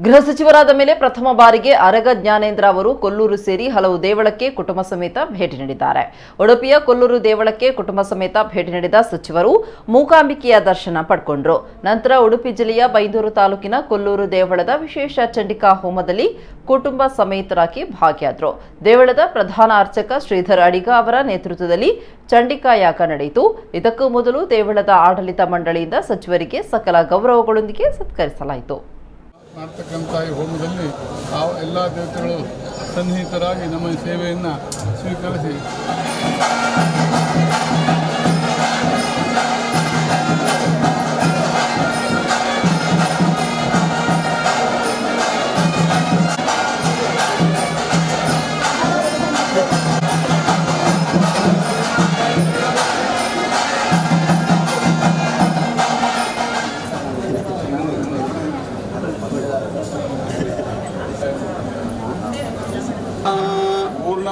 ಗೃಹ ಸಚಿವರಾದ ಮೇಲೆ ಪ್ರಥಮ ಬಾರಿಗೆ ಅರಗ ಜ್ಞಾನೇಂದ್ರ ಅವರು ಕೊಲ್ಲೂರು ಸೇರಿ ಹಲವು ದೇವಳಕ್ಕೆ ಕುಟುಂಬ ಸಮೇತ ಭೇಟಿ ನೀಡಿದ್ದಾರೆ. ಉಡುಪಿಯ ಕೊಲ್ಲೂರು ದೇವಳಕ್ಕೆ ಕುಟುಂಬ ಸಮೇತ ಭೇಟಿ ನೀಡಿದ ಸಚಿವರು ಮೂಕಾಂಬಿಕೆಯ ದರ್ಶನ ಪಡೆಕೊಂಡರು. ನಂತರ ಉಡುಪಿ ಜಿಲ್ಲೆಯ ಬೈಂದೂರು ತಾಲೂಕಿನ ಕೊಲ್ಲೂರು ದೇವಳದ ವಿಶೇಷ ಚಂಡಿಕಾ ಹೋಮದಲ್ಲಿ ಕುಟುಂಬ ಸಮೇತರಾಗಿ ಭಾಗಿಯಾದರು. ದೇವಳದ ಪ್ರಧಾನ ಅರ್ಚಕ ಶ್ರೀಧರ್ ಅಡಿಗ ಅವರ ನೇತೃತ್ವದಲ್ಲಿ ಚಂಡಿಕಾ ಯಾಗ ನಡೆಯಿತು. ಇದಕ್ಕೂ ಮೊದಲು ದೇವಳದ ಆಡಳಿತ ಮಂಡಳಿಯಿಂದ ಸಚಿವರಿಗೆ ಸಕಲ ಗೌರವಗಳೊಂದಿಗೆ ಸತ್ಕರಿಸಲಾಯಿತು. ಮಾಡ್ತಕ್ಕಂಥ ಈ ಹೋಮದಲ್ಲಿ ಎಲ್ಲ ದೇವತೆಗಳು ಸನ್ನಿಹಿತರಾಗಿ ನಮ್ಮ ಸೇವೆಯನ್ನು ಸ್ವೀಕರಿಸಿ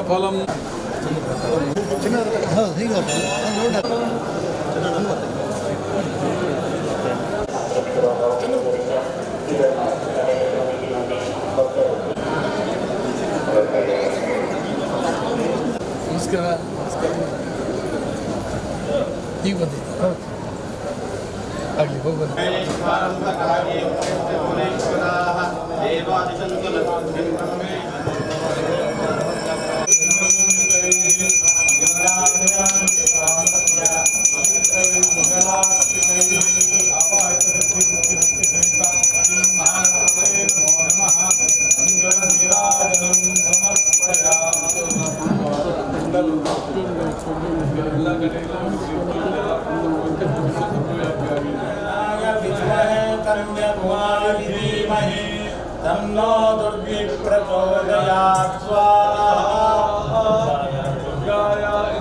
ಫಲಂ ನಮಸ್ಕಾರ ಈಗ ಬಂದಿ ಆಗಲಿ ಹೋಗ್ಬನ್ನಿ. तन्नो दुर्गे प्रचोदयात् स्वाहा।